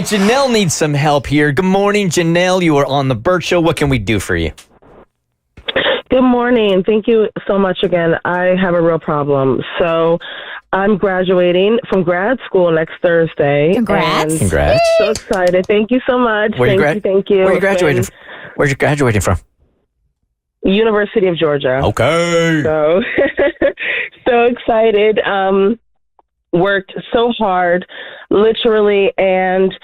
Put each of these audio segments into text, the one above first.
Janelle needs some help here. Good morning, Janelle. You are on the Bert Show. What can we do for you? Good morning. Thank you so much again. I have a real problem. So I'm graduating from grad school next Thursday. Congrats. And Congrats. So excited. Thank you so much. Thank you. Where are you graduating from? Where's you graduating from? University of Georgia. Okay. So, so excited. Worked so hard, literally. And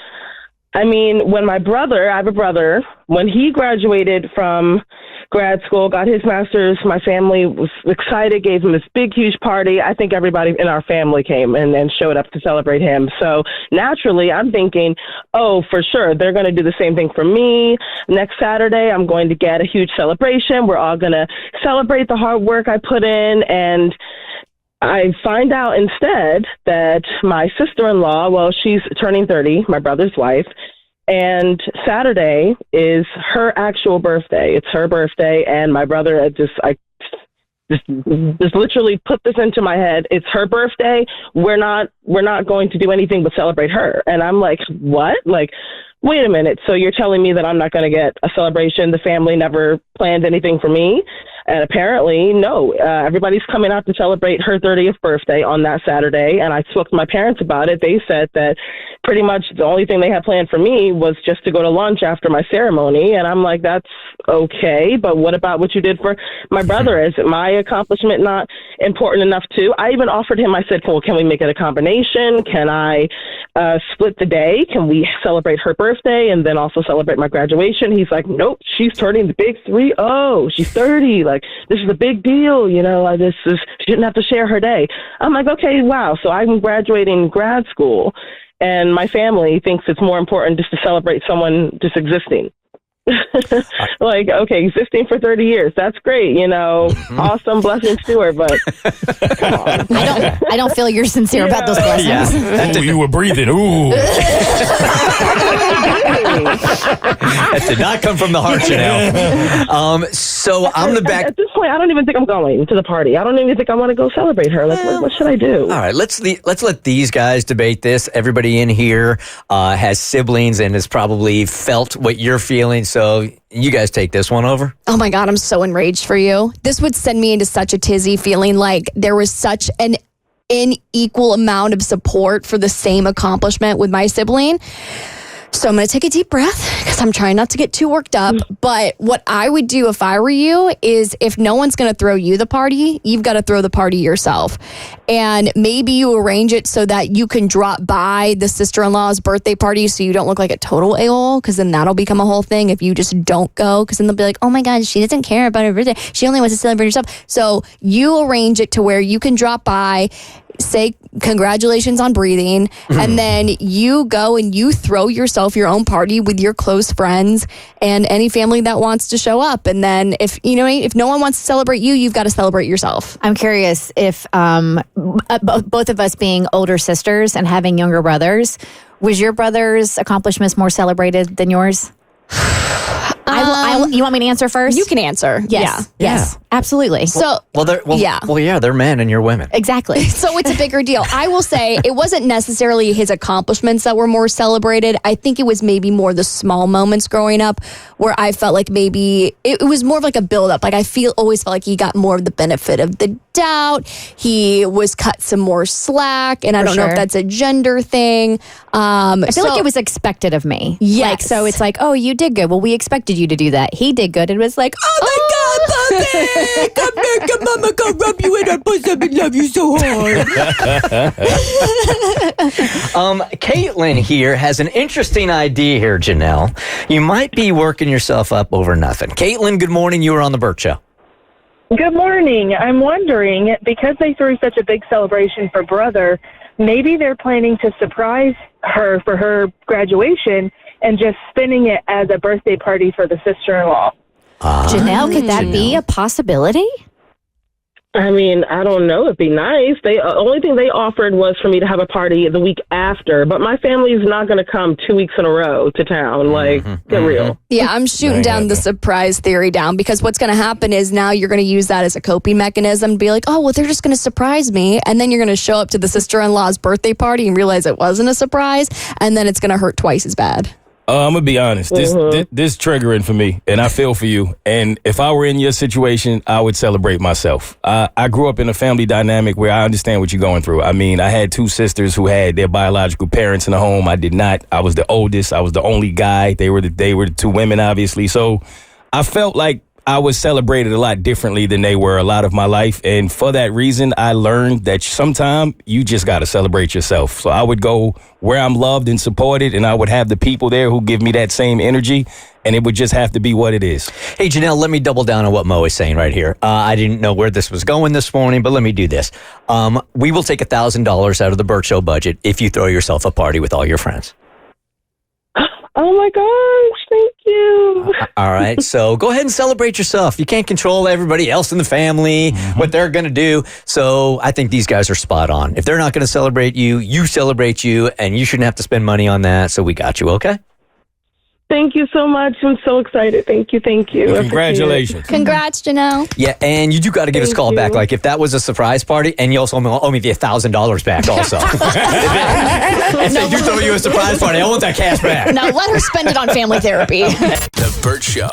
I mean, when I have a brother, when he graduated from grad school, got his master's, my family was excited, gave him this big, huge party. I think everybody in our family came and showed up to celebrate him. So naturally, I'm thinking, oh, for sure, they're going to do the same thing for me. Next Saturday, I'm going to get a huge celebration. We're all going to celebrate the hard work I put in. And I find out instead that my sister-in-law, well, she's turning 30, my brother's wife, and Saturday is her actual birthday. It's her birthday, and my brother just literally put this into my head. It's her birthday. We're not going to do anything but celebrate her. And I'm like, what? Like, wait a minute. So you're telling me that I'm not going to get a celebration? The family never planned anything for me? And apparently, no, everybody's coming out to celebrate her 30th birthday on that Saturday. And I spoke to my parents about it. They said that pretty much the only thing they had planned for me was just to go to lunch after my ceremony. And I'm like, that's okay. But what about what you did for my brother? Is my accomplishment not important enough too? I even offered him, I said, well, can we make it a combination? Can I split the day? Can we celebrate her birthday and then also celebrate my graduation? He's like, nope, she's turning the big 3-0. She's 30. Like, this is a big deal, you know, she shouldn't have to share her day. I'm like, okay, wow. So I'm graduating grad school and my family thinks it's more important just to celebrate someone just existing. Like, okay, existing for 30 years. That's great, you know, awesome blessings to her, but come on. I don't feel you're sincere about those blessings. Yeah. You were breathing. Ooh. That did not come from the heart, Janelle. So I'm the back. At this point, I don't even think I'm going to the party. I don't even think I want to go celebrate her. Like, what should I do? All right, let's let these guys debate this. Everybody in here has siblings and has probably felt what you're feeling. So you guys take this one over. Oh my God, I'm so enraged for you. This would send me into such a tizzy, feeling like there was such an unequal amount of support for the same accomplishment with my sibling. So I'm going to take a deep breath because I'm trying not to get too worked up. But what I would do if I were you is if no one's going to throw you the party, you've got to throw the party yourself. And maybe you arrange it so that you can drop by the sister-in-law's birthday party so you don't look like a total a-hole, because then that'll become a whole thing if you just don't go, because then they'll be like, oh my God, she doesn't care about her birthday. She only wants to celebrate herself. So you arrange it to where you can drop by, say congratulations on breathing, and then you go and you throw yourself your own party with your close friends and any family that wants to show up. And then if no one wants to celebrate you, you've got to celebrate yourself. I'm curious if both of us being older sisters and having younger brothers, was your brother's accomplishments more celebrated than yours? You want me to answer first? You can answer. Yes. Yeah. Yes. Absolutely. They're men and you're women. Exactly. So it's a bigger deal. I will say it wasn't necessarily his accomplishments that were more celebrated. I think it was maybe more the small moments growing up where I felt like maybe it was more of like a buildup. Like always felt like he got more of the benefit of the doubt. He was cut some more slack, and I don't know if that's a gender thing. I feel like it was expected of me. Yes. Like, so it's like, oh, you did good. Well, we expected you to do that. He did good. It was like, oh my God, Puppy, come here, come mama, come rub you in our bosom and love you so hard. Caitlin here has an interesting idea here, Janelle. You might be working yourself up over nothing. Caitlin, good morning. You were on the Bert Show. Good morning. I'm wondering, because they threw such a big celebration for brother, maybe they're planning to surprise her for her graduation and just spinning it as a birthday party for the sister-in-law. Janelle, could that be a possibility? I mean, I don't know. It'd be nice. The only thing they offered was for me to have a party the week after, but my family's not going to come 2 weeks in a row to town. Like, get real. Yeah, I'm shooting down the surprise theory down because what's going to happen is now you're going to use that as a coping mechanism to be like, oh, well, they're just going to surprise me. And then you're going to show up to the sister-in-law's birthday party and realize it wasn't a surprise. And then it's going to hurt twice as bad. I'm going to be honest. This triggering for me, and I feel for you. And if I were in your situation, I would celebrate myself. I grew up in a family dynamic where I understand what you're going through. I mean, I had two sisters who had their biological parents in the home. I did not. I was the oldest. I was the only guy. They were the two women, obviously. So I felt like I was celebrated a lot differently than they were a lot of my life. And for that reason, I learned that sometimes you just got to celebrate yourself. So I would go where I'm loved and supported, and I would have the people there who give me that same energy, and it would just have to be what it is. Hey, Janelle, let me double down on what Mo is saying right here. I didn't know where this was going this morning, but let me do this. We will take $1,000 out of the Bert Show budget if you throw yourself a party with all your friends. Oh, my gosh. Thank you. All right. So go ahead and celebrate yourself. You can't control everybody else in the family, what they're going to do. So I think these guys are spot on. If they're not going to celebrate you, you celebrate you, and you shouldn't have to spend money on that. So we got you, okay? Thank you so much. I'm so excited. Thank you. Well, congratulations. Congrats, Janelle. Yeah, and you do got to give us a call back. Like, if that was a surprise party, and you also owe me the $1,000 back also. If they do throw you a surprise party, I want that cash back. Now let her spend it on family therapy. The Bert Show.